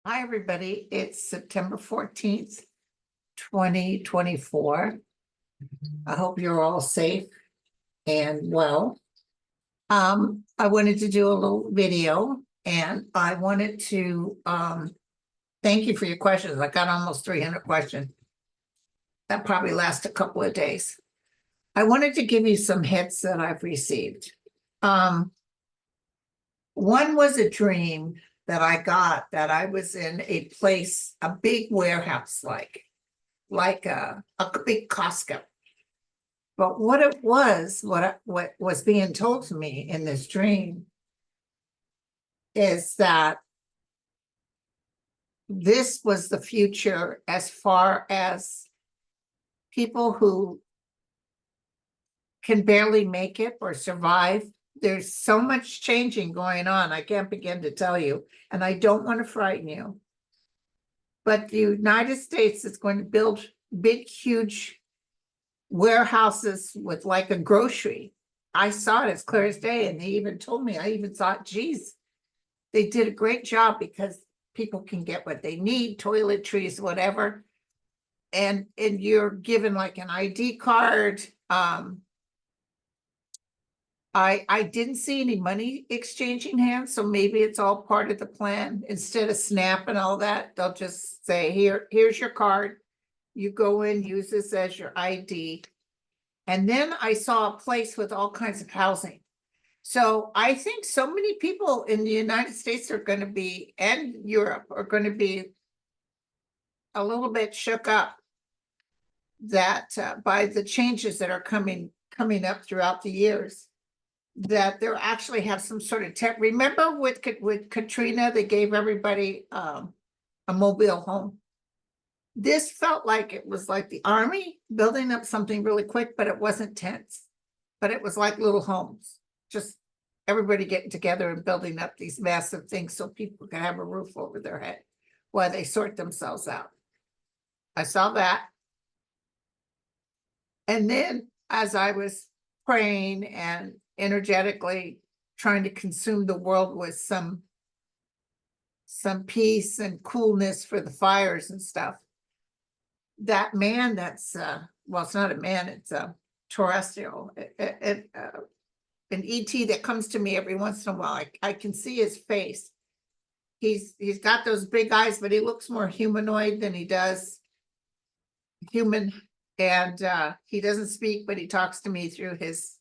Hi, everybody. It's September 14th, 2024. I hope you're all safe and well. I wanted to do a little video and I wanted to thank you for your questions. I got almost 300 questions. That probably lasts a couple of days. I wanted to give you some hits that I've received. One was a dream that I got that I was in a place, a big warehouse like a big Costco. But what it was, what was being told to me in this dream is that this was the future as far as people who can barely make it or survive. There's so much changing going on. I can't begin to tell you, and I don't want to frighten you. But the United States is going to build big, huge warehouses with like a grocery. I saw it as clear as day, and they even told me, I even thought, geez, they did a great job because people can get what they need, toiletries, whatever. And you're given like an ID card. I didn't see any money exchanging hands, so maybe it's all part of the plan. Instead of SNAP and all that, they'll just say, here's your card. You go in, use this as your ID. And then I saw a place with all kinds of housing. So I think so many people in the United States are going to be, and Europe are going to be a little bit shook up that by the changes that are coming up throughout the years, that they'll actually have some sort of tech. Remember with Katrina, they gave everybody a mobile home. This felt like it was like the army building up something really quick, but it wasn't tents, but it was like little homes, just everybody getting together and building up these massive things so people can have a roof over their head while they sort themselves out. I saw that. And then as I was praying and energetically trying to consume the world with some peace and coolness for the fires and stuff, that man that's well, it's not a man, it's a terrestrial, an ET that comes to me every once in a while. I can see his face. He's got those big eyes, but he looks more humanoid than he does human. And he doesn't speak, but he talks to me through his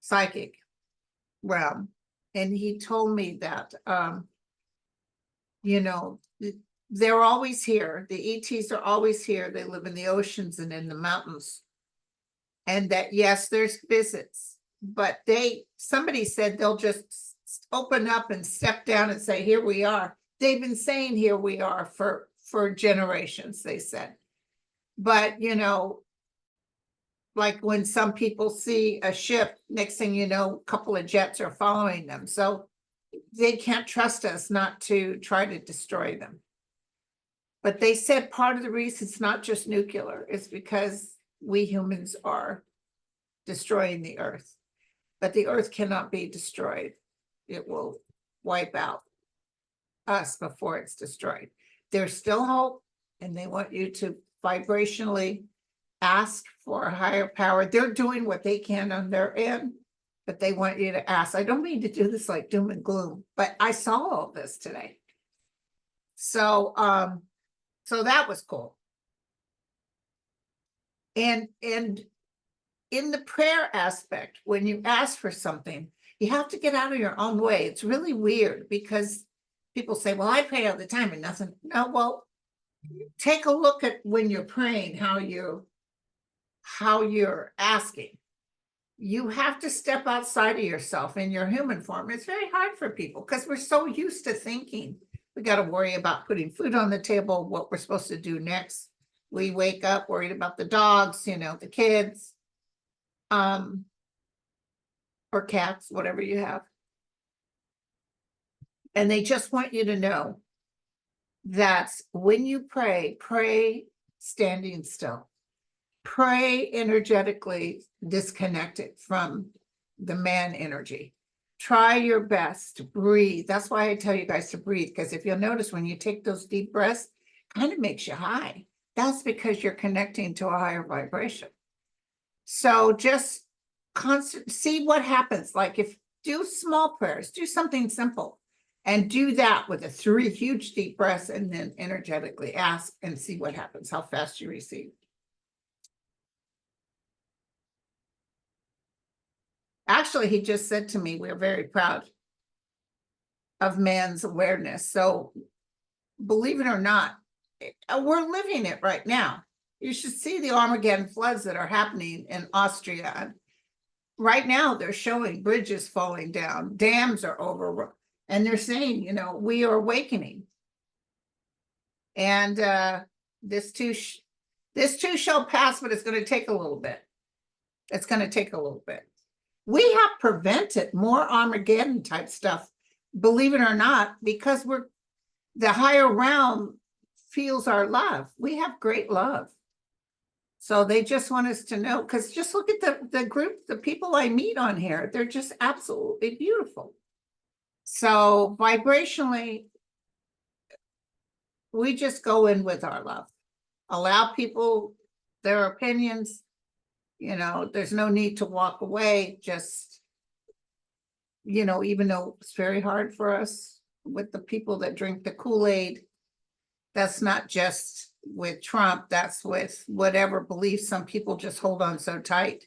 psychic realm. And he told me that you know, they're always here. The ETs are always here. They live in the oceans and in the mountains. And that, yes, there's visits, but somebody said they'll just open up and step down and say, here we are. They've been saying here we are for generations, they said. But, you know, like when some people see a ship, next thing you know, a couple of jets are following them. So they can't trust us not to try to destroy them. But they said part of the reason it's not just nuclear is because we humans are destroying the earth. But the earth cannot be destroyed. It will wipe out us before it's destroyed. There's still hope, and they want you to vibrationally ask for a higher power. They're doing what they can on their end, but they want you to ask. I don't mean to do this like doom and gloom, but I saw all this today. So so that was cool. And in the prayer aspect, when you ask for something, you have to get out of your own way. It's really weird because people say, well, I pray all the time and nothing. No, well, take a look at when you're praying, how you're asking. You have to step outside of yourself in your human form. It's very hard for people because we're so used to thinking we got to worry about putting food on the table, what we're supposed to do next. We wake up worried about the dogs, you know, the kids, or cats, whatever you have. And they just want you to know that when you pray standing still. Pray energetically disconnected from the man energy. try your best to breathe. That's why I tell you guys to breathe, because if you'll notice when you take those deep breaths, kind of makes you high. That's because you're connecting to a higher vibration. So just see what happens. Like if do small prayers, do something simple, and do that with the 3 huge deep breaths, and then energetically ask and see what happens, how fast you receive. Actually, he just said to me, we're very proud of man's awareness. So believe it or not, we're living it right now. You should see the Armageddon floods that are happening in Austria. Right now, they're showing bridges falling down, dams are over, and they're saying, you know, we are awakening. And this too shall pass, but it's going to take a little bit. It's going to take a little bit. We have prevented more Armageddon type stuff, believe it or not, because the higher realm feels our love. We have great love. So they just want us to know, because just look at the group, the people I meet on here, they're just absolutely beautiful. So vibrationally, we just go in with our love. Allow people their opinions. You know, there's no need to walk away. Just, you know, even though it's very hard for us with the people that drink the Kool-Aid, that's not just with Trump, that's with whatever beliefs some people just hold on so tight,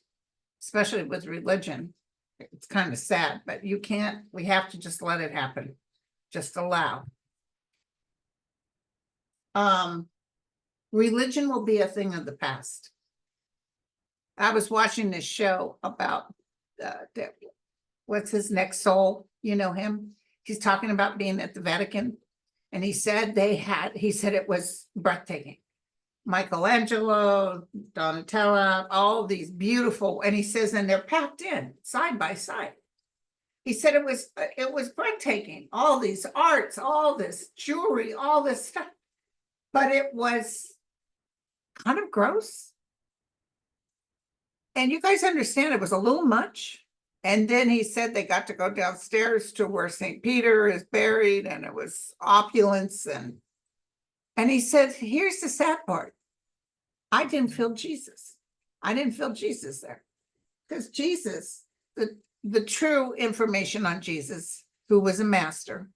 especially with religion. It's kind of sad, but we have to just let it happen. Just allow. Religion will be a thing of the past. I was watching this show about what's his next soul, you know him? He's talking about being at the Vatican. And he said it was breathtaking. Michelangelo, Donatella, all these beautiful, and he says, and they're packed in side by side. He said it was breathtaking, all these arts, all this jewelry, all this stuff, but it was kind of gross. And you guys understand it was a little much. And then he said they got to go downstairs to where St. Peter is buried, and it was opulence. And he said, here's the sad part. I didn't feel Jesus. I didn't feel Jesus there. Because Jesus, the true information on Jesus, who was a master,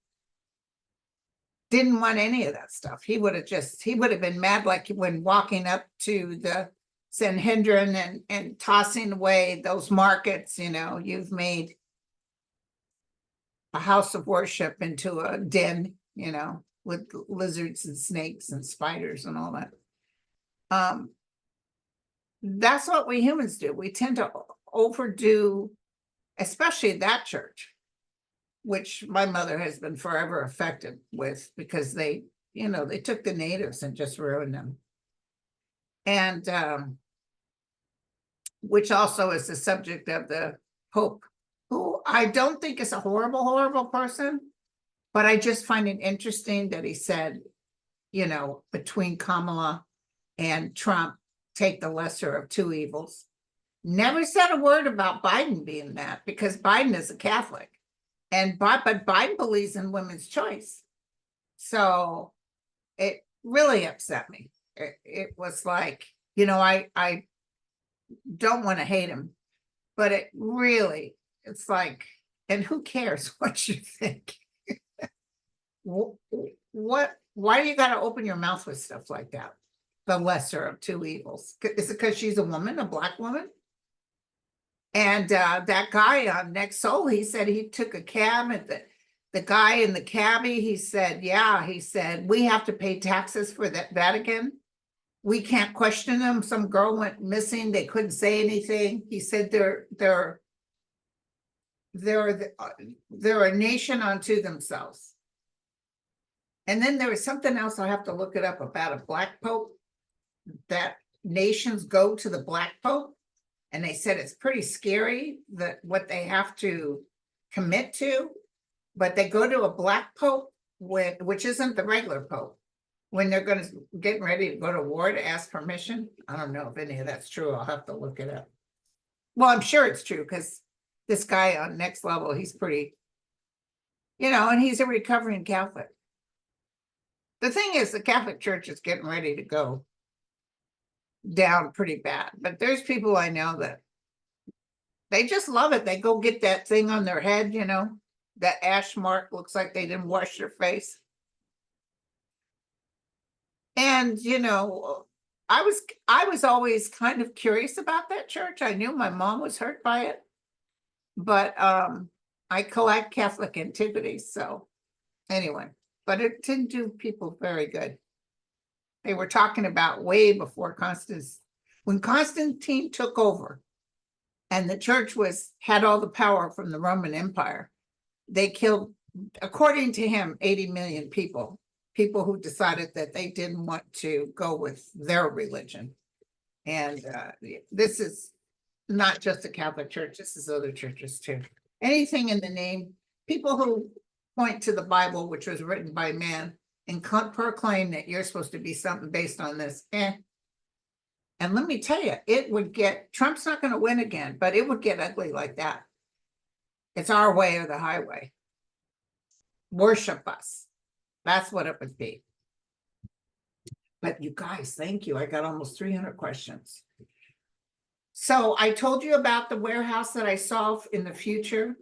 didn't want any of that stuff. He would have been mad, like when walking up to the Sanhedrin and tossing away those markets. You know, you've made a house of worship into a den, you know, with lizards and snakes and spiders and all that. That's what we humans do. We tend to overdo, especially that church, which my mother has been forever affected with, because they took the natives and just ruined them. And which also is the subject of the Pope, who I don't think is a horrible, horrible person, but I just find it interesting that he said, you know, between Kamala and Trump, take the lesser of 2 evils. Never said a word about Biden being that, because Biden is a Catholic, but Biden believes in women's choice. So it really upset me. It was like, you know, I don't want to hate him, but it's like, and who cares what you think? Why do you got to open your mouth with stuff like that? The lesser of 2 evils. Is it because she's a woman, a Black woman? And that guy on Next Soul, he said he took a cab, and the guy in the cabbie, he said, we have to pay taxes for that Vatican. We can't question them. Some girl went missing. They couldn't say anything. He said they're a nation unto themselves. And then there was something else, I have to look it up, about a Black Pope, that nations go to the Black Pope, and they said it's pretty scary that what they have to commit to, but they go to a Black Pope, which isn't the regular Pope, when they're getting ready to go to war to ask permission. I don't know if any of that's true. I'll have to look it up. Well, I'm sure it's true, because this guy on Next Level, he's pretty, and he's a recovering Catholic. The thing is, the Catholic Church is getting ready to go down pretty bad, but there's people I know that they just love it. They go get that thing on their head, that ash mark, looks like they didn't wash their face. And, I was always kind of curious about that church. I knew my mom was hurt by it, but I collect Catholic antiquities. So anyway, but it didn't do people very good. They were talking about way before when Constantine took over and the church had all the power from the Roman Empire. They killed, according to him, 80 million people who decided that they didn't want to go with their religion. And this is not just the Catholic Church, this is other churches too. Anything in the name, people who point to the Bible, which was written by man, and proclaim that you're supposed to be something based on this. And let me tell you, Trump's not going to win again, but it would get ugly like that. It's our way or the highway. Worship us. That's what it would be. But you guys, thank you. I got almost 300 questions. So I told you about the warehouse that I saw in the future,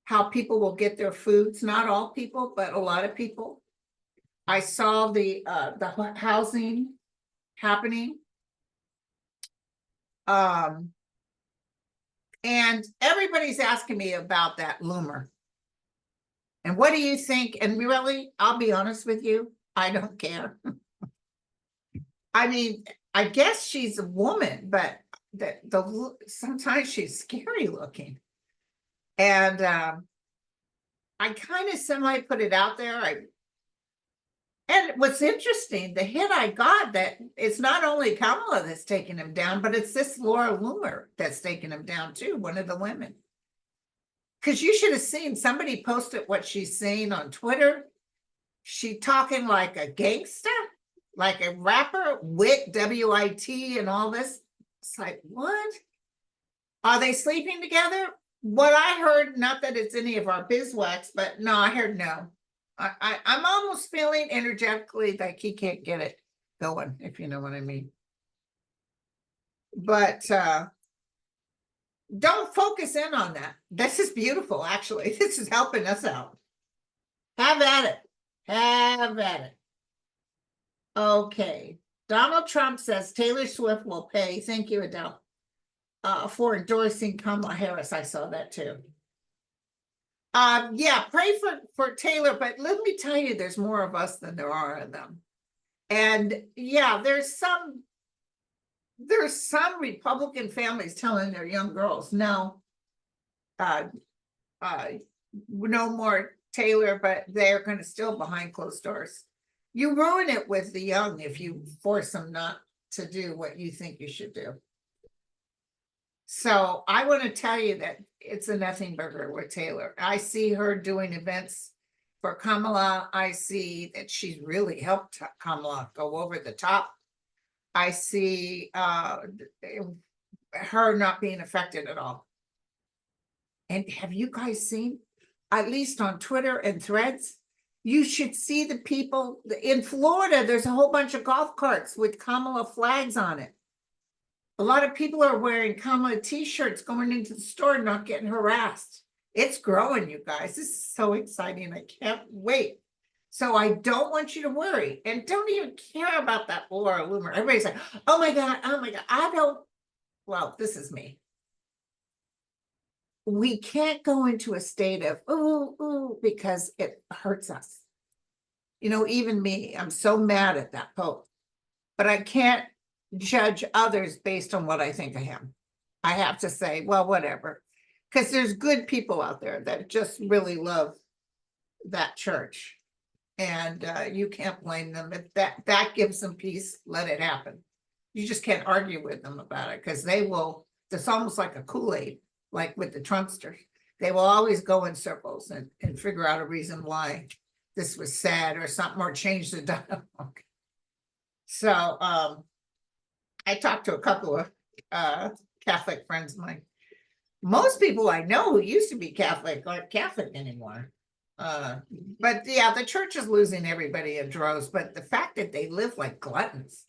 how people will get their foods. Not all people, but a lot of people. I saw the housing happening. And everybody's asking me about that Loomer. And what do you think? And really, I'll be honest with you, I don't care. I mean, I guess she's a woman, but sometimes she's scary looking. And I kind of semi put it out there. And what's interesting, the hit I got, that it's not only Kamala that's taking him down, but it's this Laura Loomer that's taking him down too, one of the women. Because you should have seen, somebody posted what she's saying on Twitter. She talking like a gangster, like a rapper, wit, W-I-T, and all this. It's like, what? Are they sleeping together? What I heard, not that it's any of our bizwax, but no, I heard no. I'm almost feeling energetically like he can't get it going, if you know what I mean. But don't focus in on that. This is beautiful, actually. This is helping us out. Have at it. Have at it. Okay. Donald Trump says Taylor Swift will pay, thank you, Adele, for endorsing Kamala Harris. I saw that too. Yeah, pray for Taylor, but let me tell you, there's more of us than there are of them. And yeah, there's some Republican families telling their young girls, no more Taylor, but they're going to still behind closed doors. You ruin it with the young if you force them not to do what you think you should do. So I want to tell you that it's a nothing burger with Taylor. I see her doing events for Kamala. I see that she's really helped Kamala go over the top. I see her not being affected at all. And have you guys seen, at least on Twitter and Threads, you should see the people in Florida. There's a whole bunch of golf carts with Kamala flags on it. A lot of people are wearing Kamala t-shirts going into the store, not getting harassed. It's growing, you guys. This is so exciting. I can't wait. So I don't want you to worry, and don't even care about that Laura Loomer. Everybody's like, oh my God. I don't, well, this is me. We can't go into a state of, ooh, because it hurts us. Even me, I'm so mad at that Pope, but I can't judge others based on what I think of him. I have to say, well, whatever, because there's good people out there that just really love that church, and you can't blame them. If that gives them peace, let it happen. You just can't argue with them about it, because they will. It's almost like a Kool-Aid, like with the Trumpsters. They will always go in circles and figure out a reason why this was sad or something, or change the dialogue. So I talked to a couple of Catholic friends of mine. Most people I know who used to be Catholic aren't Catholic anymore. But yeah, the church is losing everybody in droves, but the fact that they live like gluttons.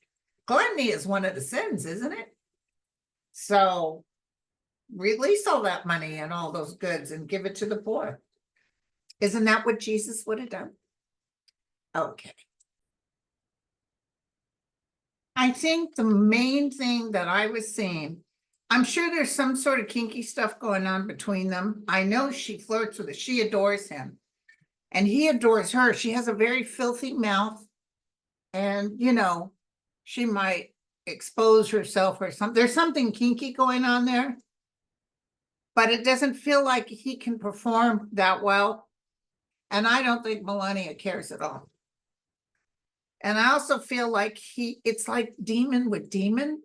Gluttony is one of the sins, isn't it? So release all that money and all those goods and give it to the poor. Isn't that what Jesus would have done? Okay. I think the main thing that I was seeing, I'm sure there's some sort of kinky stuff going on between them. I know she flirts with it. She adores him and he adores her. She has a very filthy mouth and, you know, she might expose herself or something. There's something kinky going on there, but it doesn't feel like he can perform that well. And I don't think Melania cares at all. And I also feel like it's like demon with demon.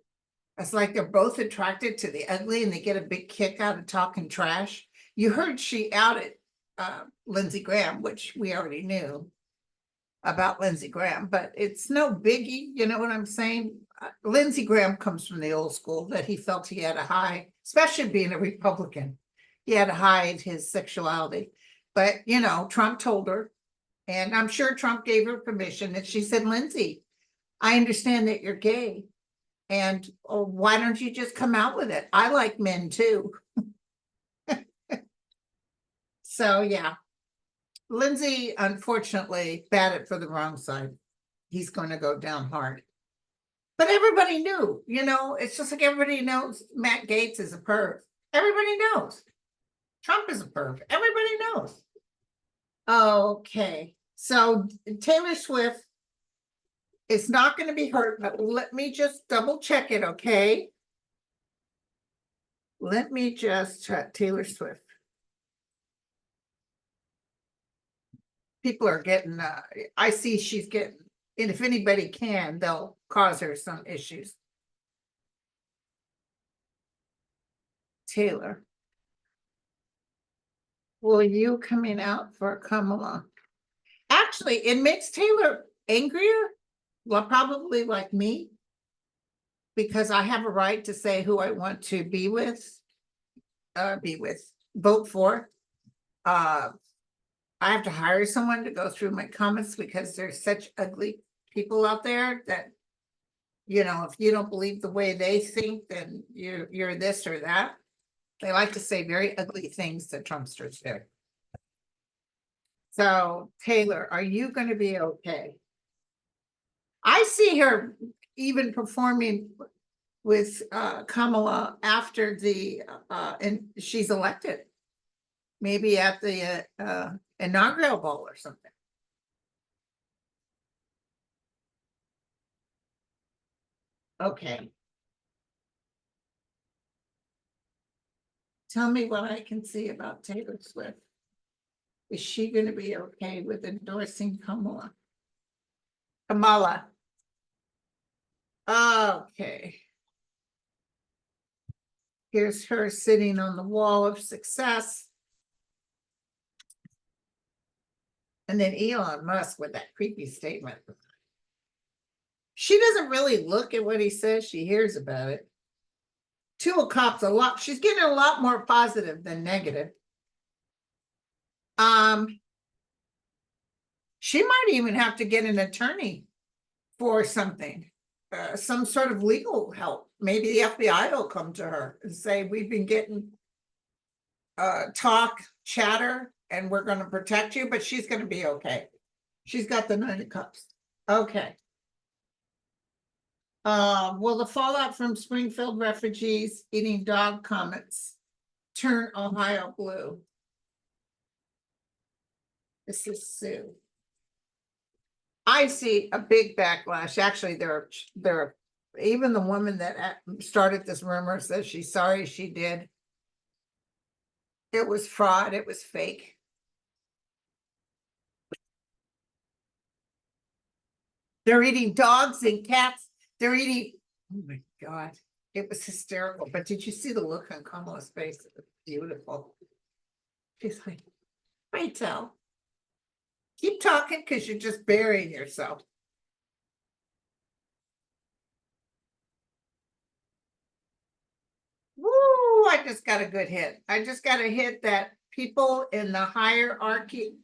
It's like they're both attracted to the ugly and they get a big kick out of talking trash. You heard she outed Lindsey Graham, which we already knew about Lindsey Graham, but it's no biggie. You know what I'm saying? Lindsey Graham comes from the old school that he felt he had to hide, especially being a Republican. He had to hide his sexuality. But, you know, Trump told her, and I'm sure Trump gave her permission, and she said, Lindsey, I understand that you're gay. And why don't you just come out with it? I like men too. So yeah, Lindsey, unfortunately, batted for the wrong side. He's going to go down hard. But everybody knew, you know, it's just like everybody knows Matt Gaetz is a perv. Everybody knows. Trump is a perv. Everybody knows. Okay, so Taylor Swift is not going to be hurt, but let me just double check it, okay? Let me just check Taylor Swift. People are getting, I see she's getting, and if anybody can, they'll cause her some issues. Taylor. Will you coming out for Kamala? Actually, it makes Taylor angrier. Well, probably like me, because I have a right to say who I want to be with, vote for. I have to hire someone to go through my comments because there's such ugly people out there that, you know, if you don't believe the way they think, then you're this or that. They like to say very ugly things that Trumpsters do. So Taylor, are you going to be okay? I see her even performing with Kamala after the and she's elected, maybe at the inaugural ball or something. Okay. Tell me what I can see about Taylor Swift. Is she going to be okay with endorsing Kamala? Kamala. Okay. Here's her sitting on the wall of success. And then Elon Musk with that creepy statement. She doesn't really look at what he says, she hears about it. To a cop's a lot, she's getting a lot more positive than negative. She might even have to get an attorney for something, some sort of legal help. Maybe the FBI will come to her and say, we've been getting talk, chatter, and we're going to protect you, but she's going to be okay. She's got the 9 of cups. Okay. Will the fallout from Springfield refugees eating dog comments turn Ohio blue? This is Sue. I see a big backlash. Actually, there are even the woman that started this rumor says she's sorry she did. It was fraud. It was fake. They're eating dogs and cats. They're eating. Oh my God. It was hysterical. But did you see the look on Kamala's face? It was beautiful. She's like, wait, tell. Keep talking because you're just burying yourself. Woo! Oh, I just got a good hit. I just got a hit that people in the hierarchy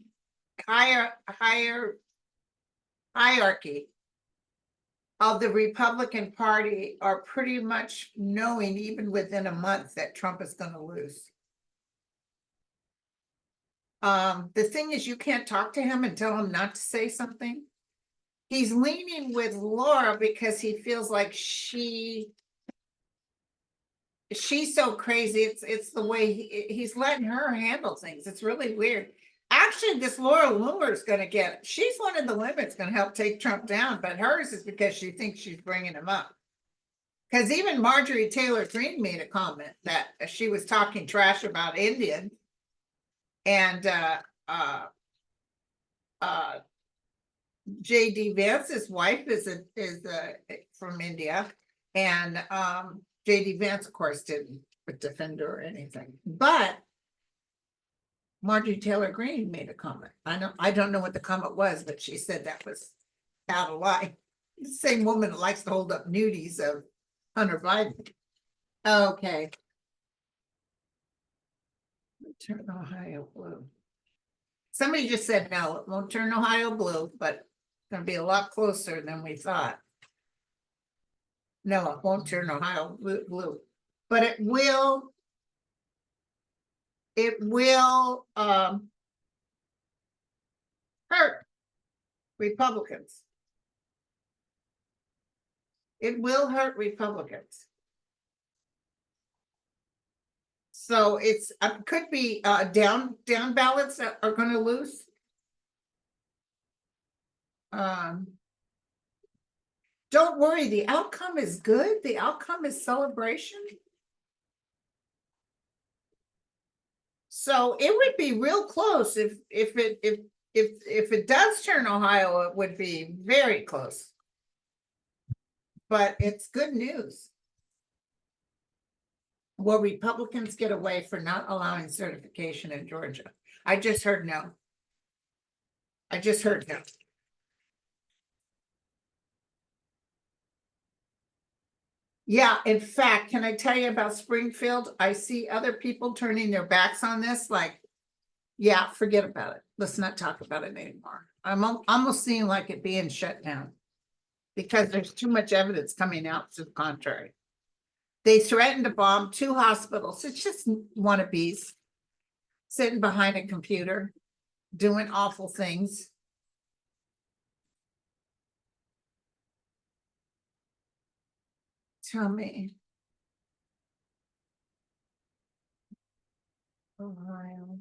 of the Republican Party are pretty much knowing, even within a month, that Trump is going to lose. The thing is, you can't talk to him and tell him not to say something. He's leaning with Laura because he feels like she's so crazy. It's the way he's letting her handle things. It's really weird. Actually, this Laura Loomer is going to get, she's one of the women that's going to help take Trump down, but hers is because she thinks she's bringing him up. Because even Marjorie Taylor Greene made a comment that she was talking trash about Indians, and J.D. Vance's wife is from India, and J.D. Vance, of course, didn't defend her or anything, but Marjorie Taylor Greene made a comment. I don't know what the comment was, but she said that was out of line. The same woman that likes to hold up nudies of Hunter Biden. Okay. Turn Ohio blue. Somebody just said no, it won't turn Ohio blue, but it's going to be a lot closer than we thought. No, it won't turn Ohio blue, but it will. It will hurt Republicans. It will hurt Republicans. So it's could be down ballots that are going to lose. Don't worry, the outcome is good. The outcome is celebration. So it would be real close if it does turn Ohio, it would be very close. But it's good news. Will Republicans get away for not allowing certification in Georgia? I just heard no. I just heard no. Yeah, in fact, can I tell you about Springfield? I see other people turning their backs on this, like, yeah, forget about it. Let's not talk about it anymore. I'm almost seeing like it being shut down because there's too much evidence coming out to the contrary. They threatened to bomb 2 hospitals. It's just wannabes sitting behind a computer doing awful things. Tell me. Ohio.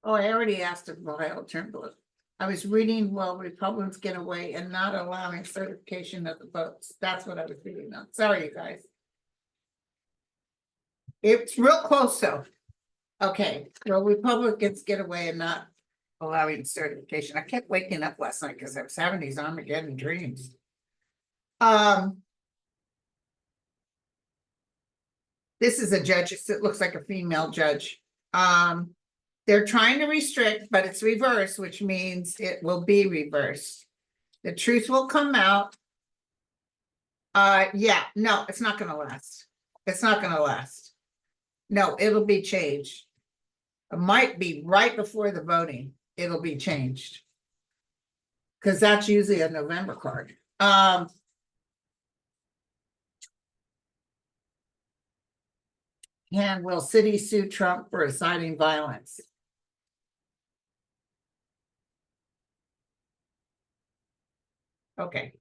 Oh, I already asked if Ohio turned blue. I was reading while Republicans get away and not allowing certification of the votes. That's what I was reading on. Sorry, you guys. It's real close though. Okay, well, Republicans get away and not allowing certification. I kept waking up last night because I was having these Armageddon dreams. This is a judge. It looks like a female judge. They're trying to restrict, but it's reversed, which means it will be reversed. The truth will come out. Yeah, no, it's not going to last. It's not going to last. No, it'll be changed. It might be right before the voting. It'll be changed. Because that's usually a November card. And will city sue Trump for inciting violence? Okay.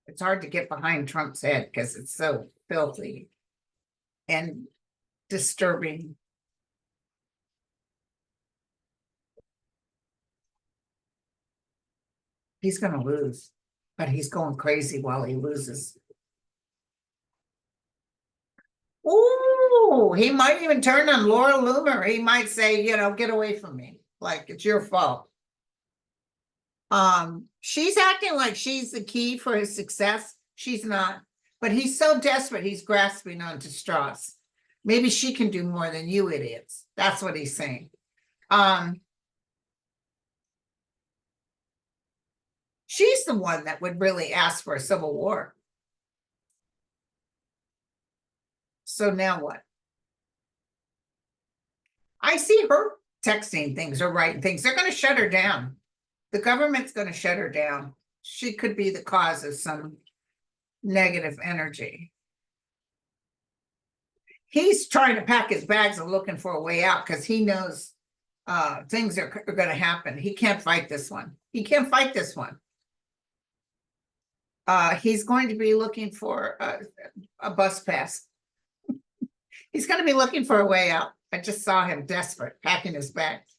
It's hard to get behind Trump's head because it's so filthy and disturbing. He's going to lose, but he's going crazy while he loses. Oh, he might even turn on Laura Loomer. He might say, you know, get away from me. Like it's your fault. She's acting like she's the key for his success. She's not, but he's so desperate, he's grasping onto straws. Maybe she can do more than you idiots. That's what he's saying. She's the one that would really ask for a civil war. So now what? I see her texting things or writing things. They're going to shut her down. The government's going to shut her down. She could be the cause of some negative energy. He's trying to pack his bags and looking for a way out because he knows things are going to happen. He can't fight this one. He can't fight this one. He's going to be looking for a bus pass. He's going to be looking for a way out. I just saw him desperate, packing his bags.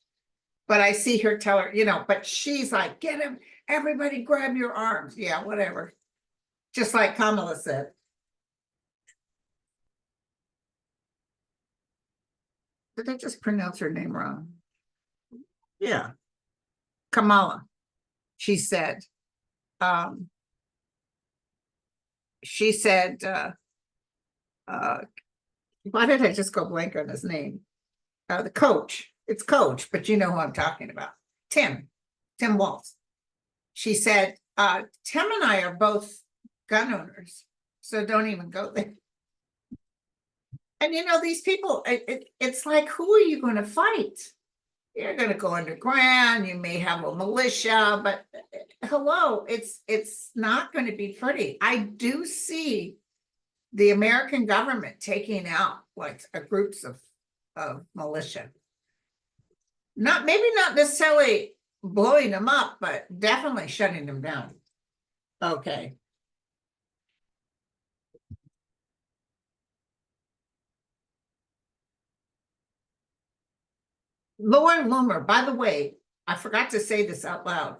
But I see her tell her, you know, but she's like, get him, everybody grab your arms. Yeah, whatever. Just like Kamala said. Did I just pronounce her name wrong? Yeah. Kamala. She said, why did I just go blank on his name? The coach. It's Coach, but you know who I'm talking about. Tim Walz. She said, Tim and I are both gun owners, so don't even go there. And you know, these people, it's like, who are you going to fight? You're going to go underground. You may have a militia, but hello, it's not going to be pretty. I do see the American government taking out like groups of militia. Maybe not necessarily blowing them up, but definitely shutting them down. Okay. Loomer, by the way, I forgot to say this out loud.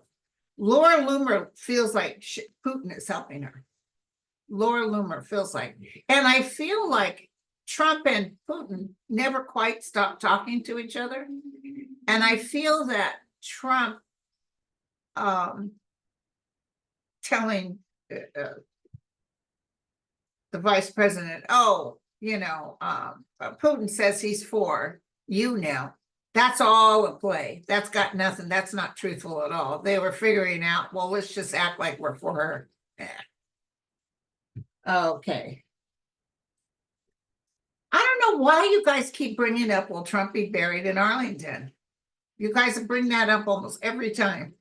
Loomer feels like Putin is helping her. Loomer feels like, and I feel like Trump and Putin never quite stopped talking to each other. And I feel that Trump telling the vice president, oh, you know, Putin says he's for you now. That's all a play. That's got nothing. That's not truthful at all. They were figuring out, well, let's just act like we're for her. Yeah. Okay. I don't know why you guys keep bringing up, will Trump be buried in Arlington? You guys bring that up almost every time.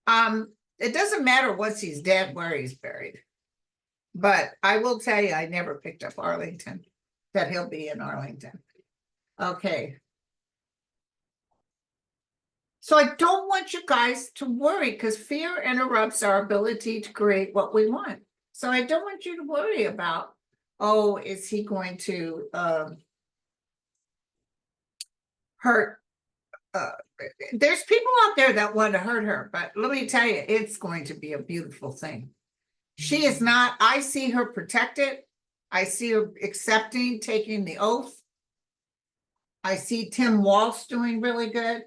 It doesn't matter once he's dead where he's buried. But I will tell you, I never picked up Arlington, that he'll be in Arlington. Okay. So I don't want you guys to worry because fear interrupts our ability to create what we want. So I don't want you to worry about, oh, is he going to hurt? There's people out there that want to hurt her, but let me tell you, it's going to be a beautiful thing. She is not, I see her protected. I see her accepting, taking the oath. I see Tim Walz doing really good.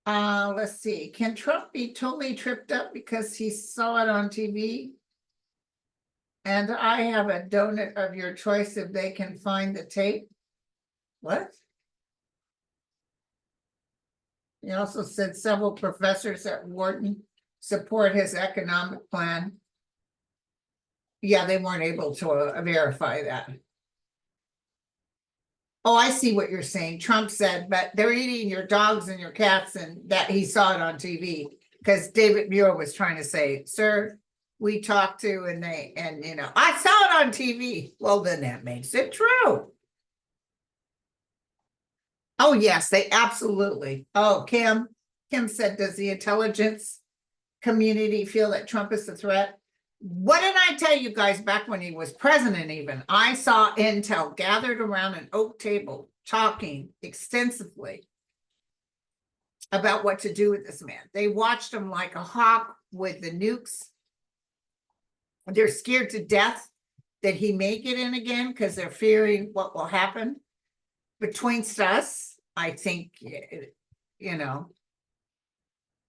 Let's see. Can Trump be totally tripped up because he saw it on TV? And I have a donut of your choice if they can find the tape. What? He also said several professors at Wharton support his economic plan. Yeah, they weren't able to verify that. Oh, I see what you're saying. Trump said, but they're eating your dogs and your cats, and that he saw it on TV. Because David Muir was trying to say, sir, we talked to, and you know, I saw it on TV. Well, then that makes it true. Oh, yes, they absolutely. Oh, Kim said, does the intelligence community feel that Trump is a threat? What did I tell you guys back when he was president even? I saw intel gathered around an oak table talking extensively about what to do with this man. They watched him like a hawk with the nukes. They're scared to death that he may get in again because they're fearing what will happen. Between us, I think, you know,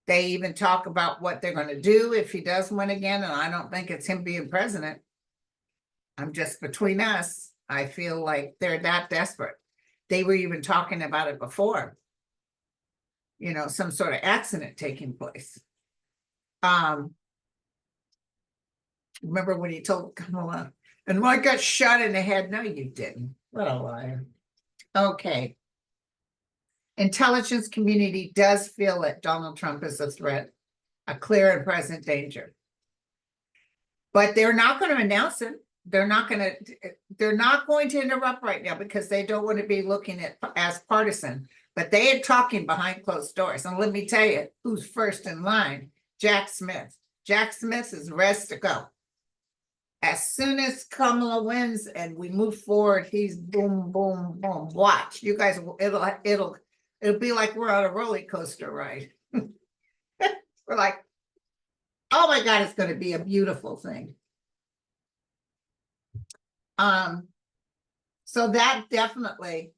They even talk about what they're going to do if he does win again, and I don't think it's him being president. I'm just between us. I feel like they're that desperate. They were even talking about it before. You know, some sort of accident taking place. Remember when he told Kamala, and I got shot in the head? No, you didn't. What a liar. Okay. Intelligence community does feel that Donald Trump is a threat, a clear and present danger. But they're not going to announce it. They're not going to interrupt right now because they don't want to be looking at as partisan. But they are talking behind closed doors. And let me tell you, who's first in line? Jack Smith. Jack Smith is ready to go. As soon as Kamala wins and we move forward, he's boom, boom, boom. Watch, you guys. It'll be like we're on a roller coaster ride. We're like, oh my God, it's going to be a beautiful thing. So that's definitely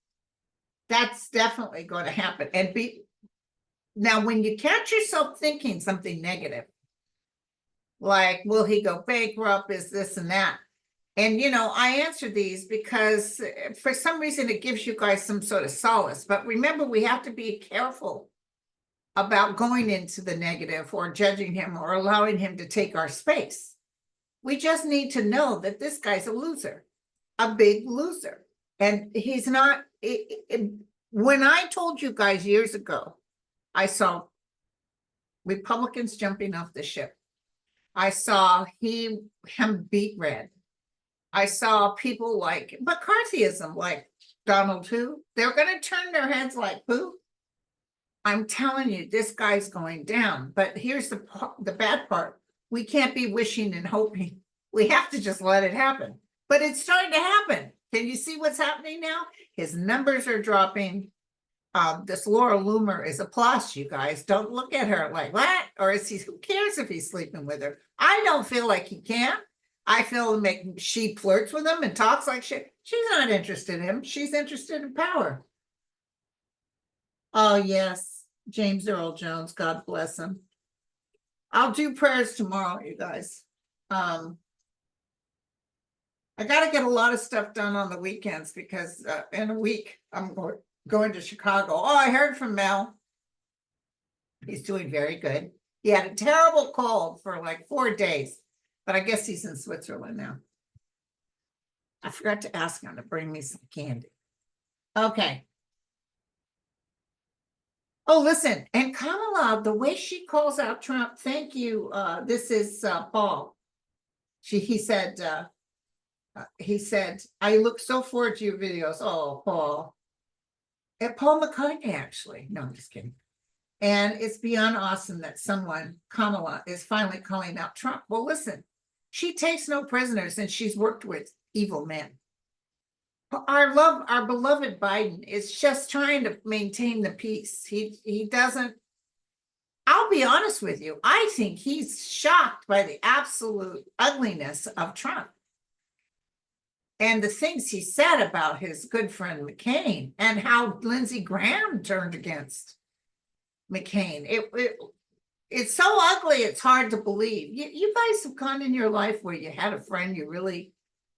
going to happen. And now when you catch yourself thinking something negative, like, will he go bankrupt? Is this and that? And, you know, I answer these because for some reason it gives you guys some sort of solace. But remember, we have to be careful about going into the negative or judging him or allowing him to take our space. We just need to know that this guy's a loser, a big loser. And he's not. When I told you guys years ago, I saw Republicans jumping off the ship. I saw him beat red. I saw people like McCarthyism, like Donald who? They're going to turn their heads like who? I'm telling you, this guy's going down. But here's the bad part. We can't be wishing and hoping. We have to just let it happen. But it's starting to happen. Can you see what's happening now? His numbers are dropping. This Laura Loomer is a plus, you guys. Don't look at her like, what? Or is he, who cares if he's sleeping with her? I don't feel like he can. I feel she flirts with him and talks like shit. She's not interested in him. She's interested in power. Oh, yes. James Earl Jones, God bless him. I'll do prayers tomorrow, you guys. I got to get a lot of stuff done on the weekends because in a week I'm going to Chicago. Oh, I heard from Mel. He's doing very good. He had a terrible cold for like 4 days, but I guess he's in Switzerland now. I forgot to ask him to bring me some candy. Okay. Oh, listen, and Kamala, the way she calls out Trump, thank you. This is Paul. He said, I look so forward to your videos. Oh, Paul. And Paul McCartney, actually. No, I'm just kidding. And it's beyond awesome that Kamala, is finally calling out Trump. Well, listen, she takes no prisoners and she's worked with evil men. Our beloved Biden is just trying to maintain the peace. He doesn't. I'll be honest with you. I think he's shocked by the absolute ugliness of Trump and the things he said about his good friend McCain and how Lindsey Graham turned against McCain. It's so ugly. It's hard to believe. You guys have gone in your life where you had a friend you really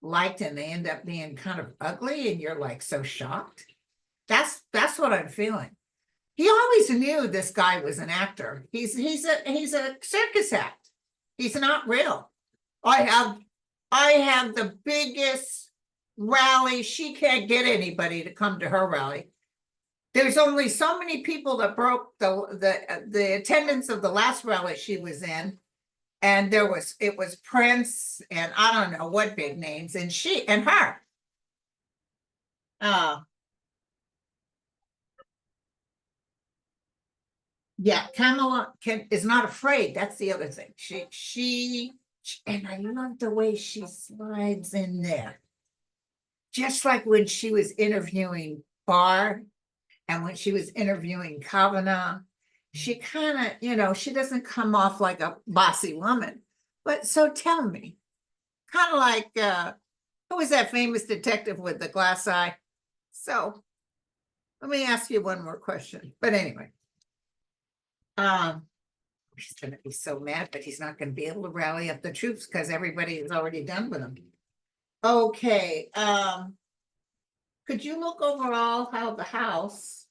liked and they end up being kind of ugly and you're like so shocked. That's what I'm feeling. He always knew this guy was an actor. He's a circus act. He's not real. I have the biggest rally. She can't get anybody to come to her rally. There's only so many people that broke the attendance of the last rally she was in. And it was Prince and I don't know what big names and she and her. Yeah, Kamala is not afraid. That's the other thing. She and I love the way she slides in there. Just like when she was interviewing Barr and when she was interviewing Kavanaugh, she kind of, she doesn't come off like a bossy woman. But so tell me, kind of like, who was that famous detective with the glass eye? So let me ask you one more question. But anyway, He's gonna be so mad, but he's not gonna be able to rally up the troops because everybody is already done with him. Okay, could you look overall how the House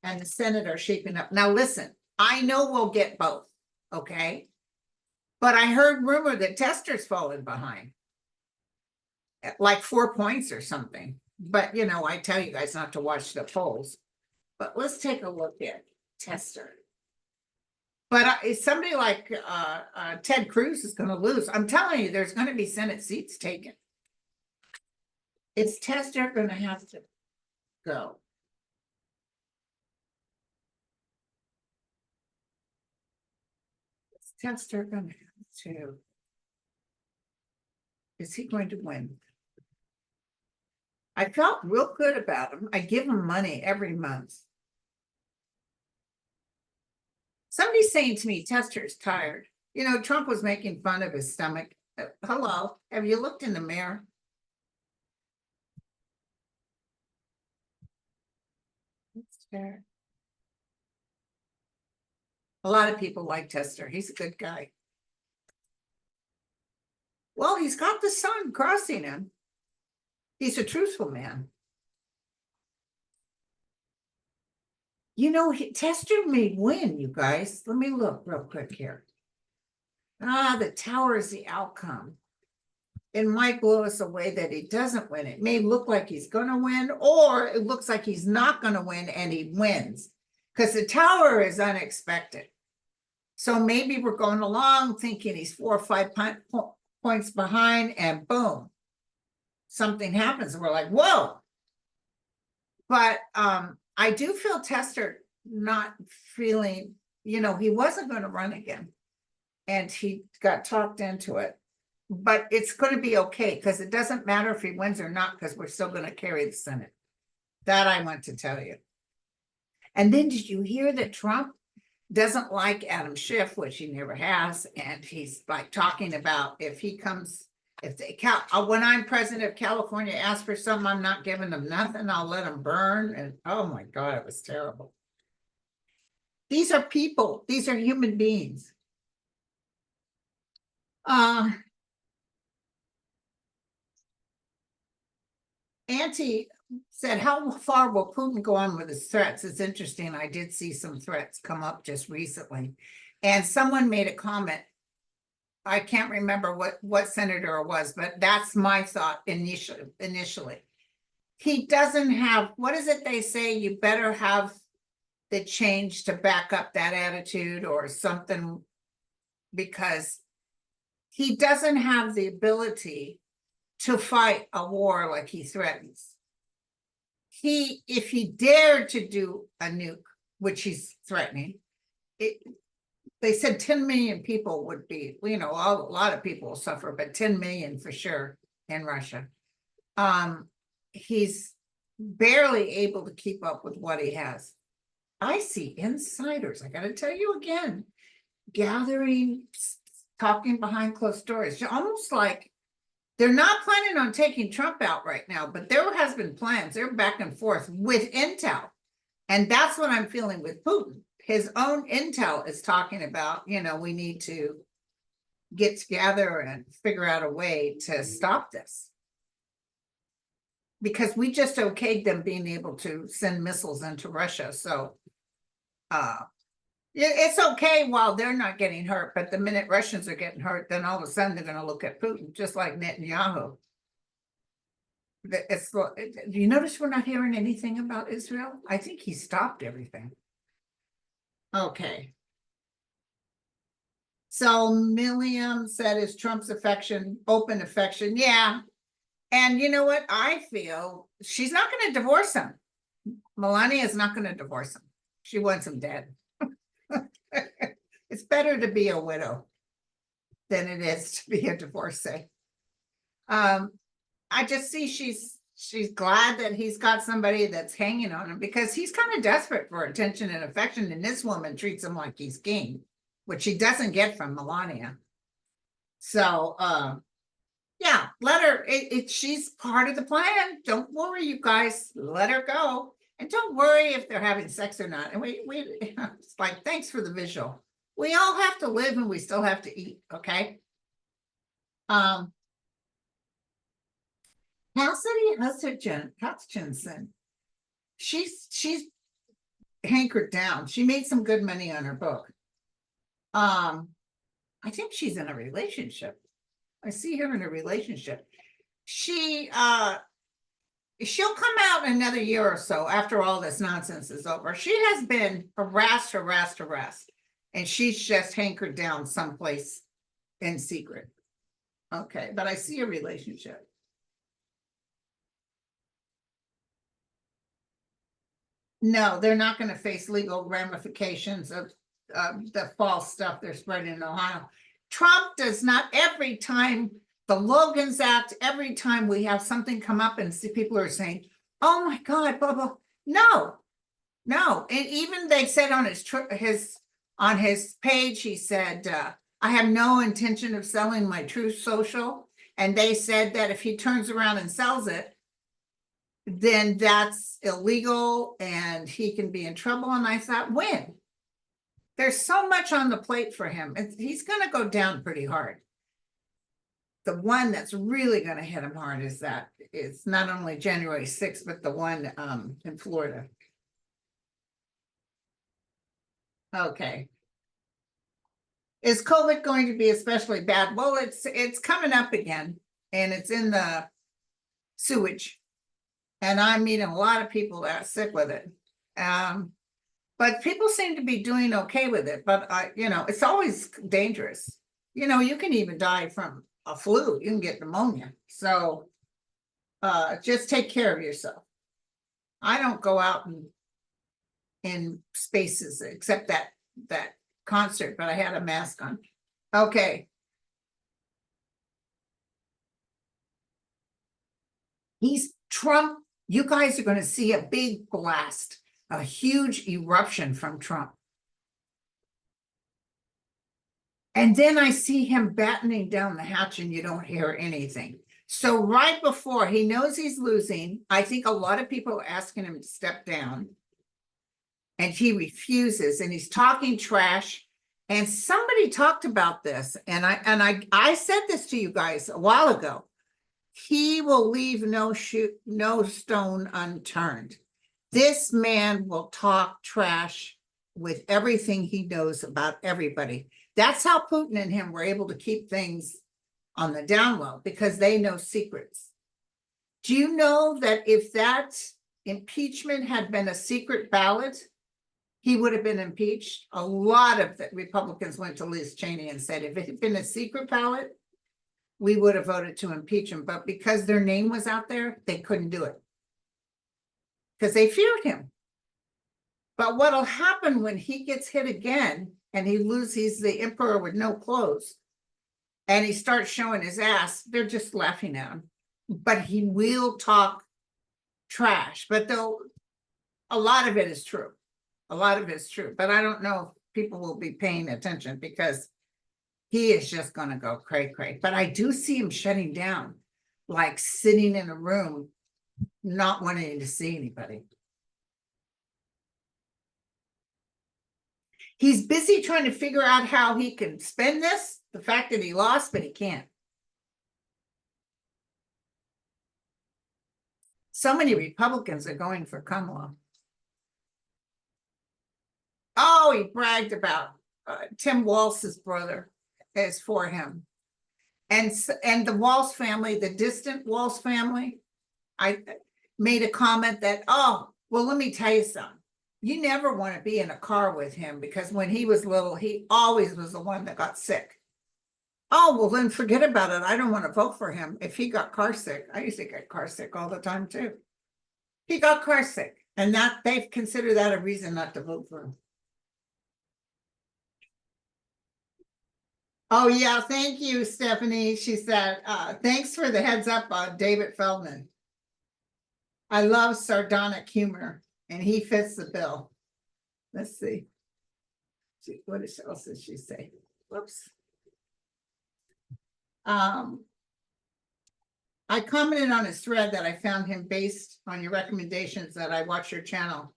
and the Senate are shaping up? Now, listen, I know we'll get both, okay? But I heard rumor that Tester's fallen behind. Like 4 points or something. But you know, I tell you guys not to watch the polls. But let's take a look at Tester. But somebody like Ted Cruz is going to lose. I'm telling you, there's going to be Senate seats taken. Is Tester going to have to go? Is Tester going to have to? Is he going to win? I felt real good about him. I give him money every month. Somebody's saying to me, Tester's tired. You know, Trump was making fun of his stomach. Hello, have you looked in the mirror? It's fair. A lot of people like Tester. He's a good guy. Well, he's got the sun crossing him. He's a truthful man. You know, Tester may win, you guys. Let me look real quick here. The tower is the outcome. It might blow us away that he doesn't win. It may look like he's going to win, or it looks like he's not going to win and he wins. Because the tower is unexpected. So maybe we're going along thinking he's 4 or 5 points behind, and boom, something happens. And we're like, whoa. But I do feel Tester not feeling, you know, he wasn't going to run again. And he got talked into it. But it's going to be okay, because it doesn't matter if he wins or not, because we're still going to carry the Senate. That I want to tell you. And then did you hear that Trump doesn't like Adam Schiff, which he never has, and he's like talking about if he comes, if they when I'm president of California, ask for something, I'm not giving them nothing, I'll let them burn. And oh my God, it was terrible. These are people, these are human beings. Auntie said, how far will Putin go on with his threats? It's interesting. I did see some threats come up just recently. And someone made a comment. I can't remember what senator it was, but that's my thought initially. He doesn't have, what is it they say? You better have the change to back up that attitude or something, because he doesn't have the ability to fight a war like he threatens. If he dared to do a nuke, which he's threatening, they said 10 million people would be, you know, a lot of people will suffer, but 10 million for sure in Russia. He's barely able to keep up with what he has. I see insiders, I got to tell you again, gathering, talking behind closed doors, almost like they're not planning on taking Trump out right now, but there has been plans. They're back and forth with intel. And that's what I'm feeling with Putin. His own intel is talking about, you know, we need to get together and figure out a way to stop this. Because we just okayed them being able to send missiles into Russia. So it's okay while they're not getting hurt, but the minute Russians are getting hurt, then all of a sudden they're going to look at Putin, just like Netanyahu. Do you notice we're not hearing anything about Israel? I think he stopped everything. Okay. So Milliam said, is Trump's affection open affection? Yeah. And you know what? I feel she's not going to divorce him. Melania is not going to divorce him. She wants him dead. It's better to be a widow than it is to be a divorcee. I just see she's glad that he's got somebody that's hanging on him, because he's kind of desperate for attention and affection, and this woman treats him like he's king, which he doesn't get from Melania. So yeah, let her, she's part of the plan. Don't worry, you guys, let her go. And don't worry if they're having sex or not. And we it's like, thanks for the visual. We all have to live and we still have to eat, okay? Cassidy Hutchinson, she's hankered down. She made some good money on her book. I think she's in a relationship. I see her in a relationship. She'll come out in another year or so after all this nonsense is over. She has been harassed, and she's just hankered down someplace in secret. Okay, but I see a relationship. No, they're not going to face legal ramifications of the false stuff they're spreading in Ohio. Trump does not, every time the Logan's Act, every time we have something come up and see people are saying, oh my God, blah, blah. No. And even they said on his page, he said, I have no intention of selling my Truth Social. And they said that if he turns around and sells it, then that's illegal and he can be in trouble. And I thought, when? There's so much on the plate for him. He's going to go down pretty hard. The one that's really going to hit him hard is that it's not only January 6th, but the one in Florida. Okay. Is COVID going to be especially bad? Well, it's coming up again, and it's in the sewage. And I'm meeting a lot of people that are sick with it. But people seem to be doing okay with it. But it's always dangerous. You can even die from a flu. You can get pneumonia. So just take care of yourself. I don't go out in spaces except that concert, but I had a mask on. Okay. He's Trump. You guys are going to see a big blast, a huge eruption from Trump. And then I see him battening down the hatch and you don't hear anything. So right before he knows he's losing, I think a lot of people are asking him to step down. And he refuses, and he's talking trash. And somebody talked about this, and I said this to you guys a while ago. He will leave no stone unturned. This man will talk trash with everything he knows about everybody. That's how Putin and him were able to keep things on the down low, because they know secrets. Do you know that if that impeachment had been a secret ballot, he would have been impeached? A lot of the Republicans went to Liz Cheney and said, if it had been a secret ballot, we would have voted to impeach him. But because their name was out there, they couldn't do it because they feared him. But what'll happen when he gets hit again and he's the emperor with no clothes and he starts showing his ass, they're just laughing at him. But he will talk trash. But a lot of it is true. A lot of it's true, but I don't know if people will be paying attention because he is just going to go cray. But I do see him shutting down, like sitting in a room, not wanting to see anybody. He's busy trying to figure out how he can spend this, the fact that he lost, but he can't. So many Republicans are going for Kamala. Oh, he bragged about Tim Walz's brother is for him. And the Walz family, the distant Walz family, I made a comment that, oh, well, let me tell you something. You never want to be in a car with him because when he was little, he always was the one that got sick. Oh, well, then forget about it. I don't want to vote for him. If he got car sick, I used to get car sick all the time too. He got car sick, and that they've considered that a reason not to vote for him. Oh, yeah. Thank you, Stephanie. She said, thanks for the heads up on David Feldman. I love sardonic humor, and he fits the bill. Let's see. What else did she say? Whoops. I commented on his thread that I found him based on your recommendations that I watch your channel.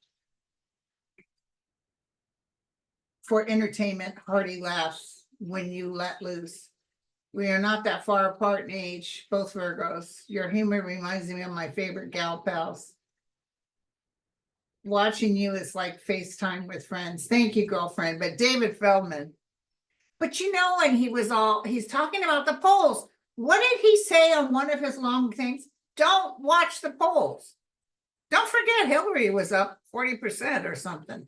for entertainment, hearty laughs when you let loose. We are not that far apart in age, both Virgos. Your humor reminds me of my favorite gal pals. Watching you is like FaceTime with friends. Thank you, girlfriend. But David Feldman. But you know, when he's talking about the polls. What did he say on one of his long things? Don't watch the polls. Don't forget Hillary was up 40% or something.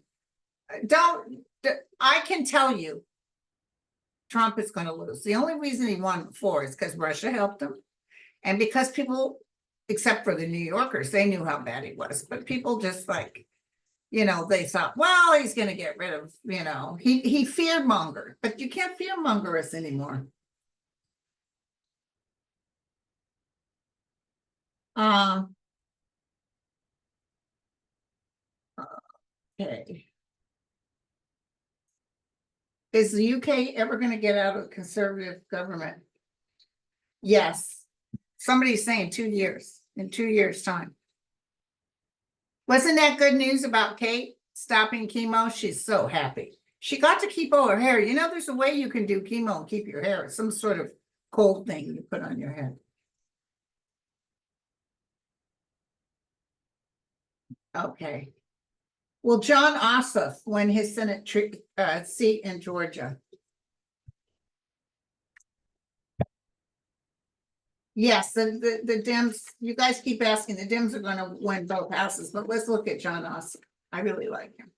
I can tell you, Trump is going to lose. The only reason he won before is because Russia helped him. And because people, except for the New Yorkers, they knew how bad he was. But people just like, they thought, well, he's going to get rid of, he fear mongered. But you can't fear monger us anymore. Okay. Is the UK ever going to get out of conservative government? Yes. Somebody's saying 2 years, in 2 years' time. Wasn't that good news about Kate stopping chemo? She's so happy. She got to keep all her hair. There's a way you can do chemo and keep your hair. It's some sort of cold thing you put on your head. Okay. Well, John Ossoff won his Senate seat in Georgia. Yes, the Dems, you guys keep asking, the Dems are going to win both houses, but let's look at John Ossoff. I really like him.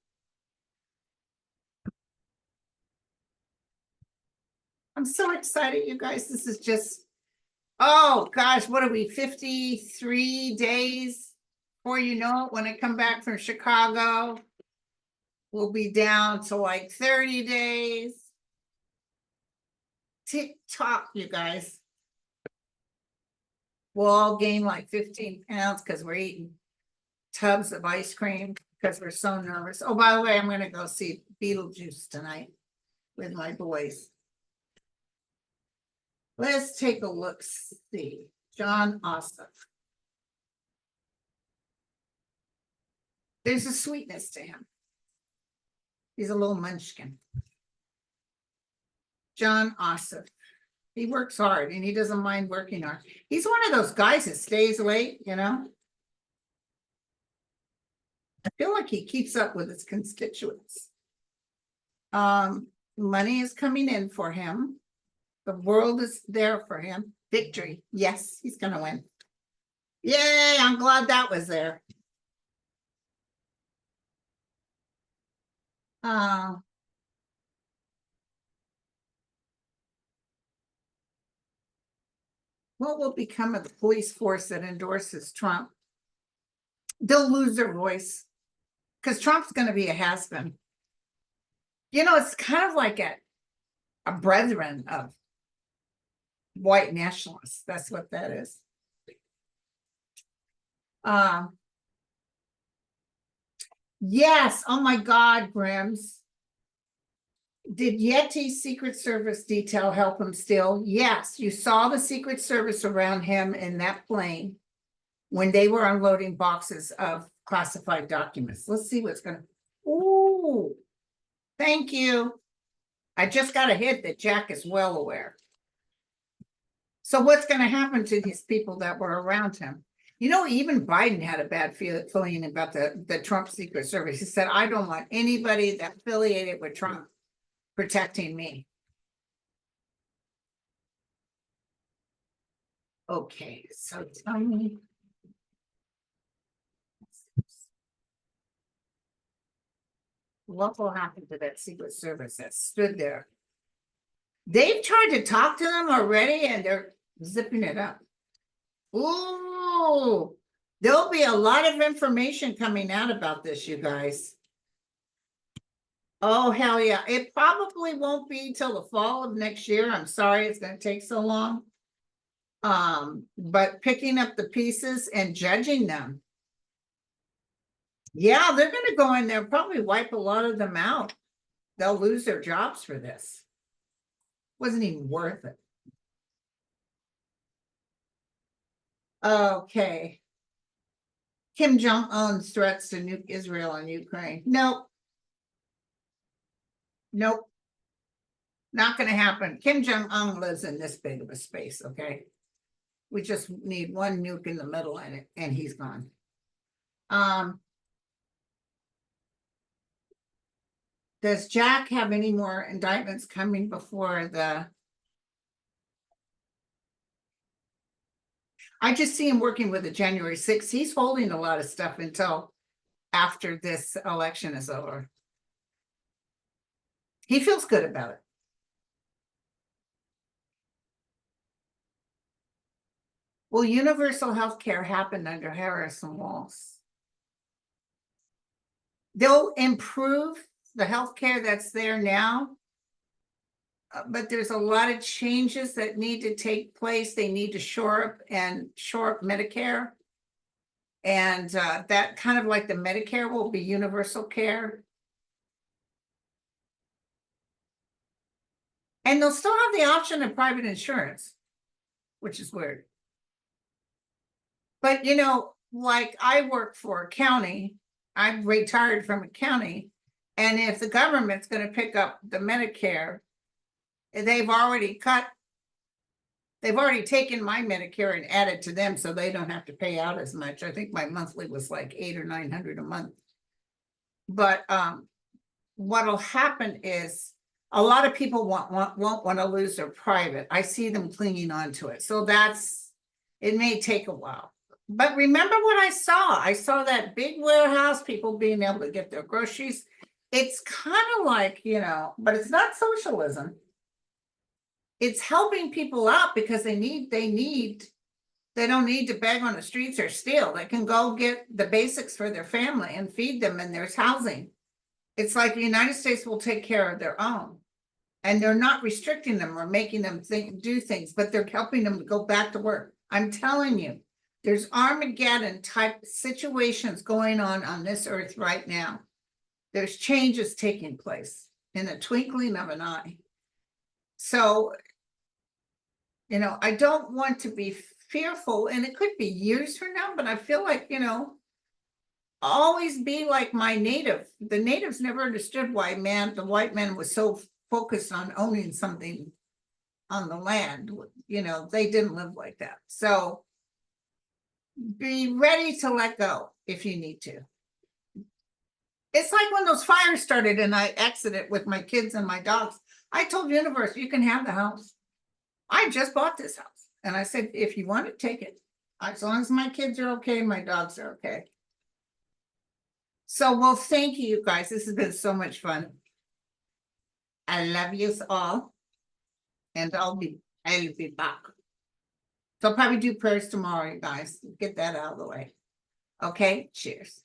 I'm so excited, you guys. This is just, oh gosh, what are we, 53 days before you know it, when I come back from Chicago, we'll be down to like 30 days. Tick-tock, you guys. We'll all gain like 15 pounds because we're eating tubs of ice cream because we're so nervous. Oh, by the way, I'm going to go see Beetlejuice tonight with my boys. Let's take a look. See, John Ossoff. There's a sweetness to him. He's a little munchkin. John Ossoff. He works hard and he doesn't mind working hard. He's one of those guys that stays late, I feel like he keeps up with his constituents. Money is coming in for him. The world is there for him. Victory. Yes, he's going to win. Yay, I'm glad that was there. What will become of the police force that endorses Trump? They'll lose their voice because Trump's going to be a has-been. It's kind of like a brethren of white nationalists. That's what that is. Yes. Oh my God, Grims. Did Yeti's Secret Service detail help him still? Yes. You saw the Secret Service around him in that plane when they were unloading boxes of classified documents. Let's see what's going to. Ooh, thank you. I just got a hit that Jack is well aware. So what's going to happen to these people that were around him? Even Biden had a bad feeling about the Trump Secret Service. He said, I don't want anybody that affiliated with Trump protecting me. Okay, so tell me. What will happen to that Secret Service that stood there? They've tried to talk to them already and they're zipping it up. Ooh, there'll be a lot of information coming out about this, you guys. Oh, hell yeah. It probably won't be till the fall of next year. I'm sorry it's going to take so long. But picking up the pieces and judging them. Yeah, they're going to go in there, probably wipe a lot of them out. They'll lose their jobs for this. Wasn't even worth it. Okay. Kim Jong-un's threats to nuke Israel and Ukraine. Nope. Nope. Not gonna happen. Kim Jong-un lives in this big of a space, okay? We just need one nuke in the middle and he's gone. Does Jack have any more indictments coming before the? I just see him working with the January 6th. He's holding a lot of stuff until after this election is over. He feels good about it. Well, universal health care happened under Harris and Walz. They'll improve the health care that's there now. But there's a lot of changes that need to take place. They need to shore up Medicare. And that kind of like the Medicare will be universal care. And they'll still have the option of private insurance, which is weird. But you know, like I work for a county, I'm retired from a county, and if the government's going to pick up the Medicare, they've already taken my Medicare and added to them so they don't have to pay out as much. I think my monthly was like $800 or $900 a month. But what'll happen is a lot of people won't want to lose their private. I see them clinging on to it. So it may take a while. But remember what I saw? I saw that big warehouse, people being able to get their groceries. It's kind of like, you know, but it's not socialism. It's helping people out because they don't need to beg on the streets or steal. They can go get the basics for their family and feed them, and there's housing. It's like the United States will take care of their own. And they're not restricting them or making them do things, but they're helping them to go back to work. I'm telling you, there's Armageddon type situations going on this earth right now. There's changes taking place in the twinkling of an eye. So, you know, I don't want to be fearful, and it could be years from now, but I feel like, you know, always be like my native. The natives never understood why the white man was so focused on owning something on the land. You know, they didn't live like that. So be ready to let go if you need to. It's like when those fires started and I exited with my kids and my dogs. I told the universe, you can have the house. I just bought this house. And I said, if you want it, take it. As long as my kids are okay, my dogs are okay. So, well, thank you guys. This has been so much fun. I love you all. And I'll be back. So I'll probably do prayers tomorrow, you guys. Get that out of the way. Okay, cheers.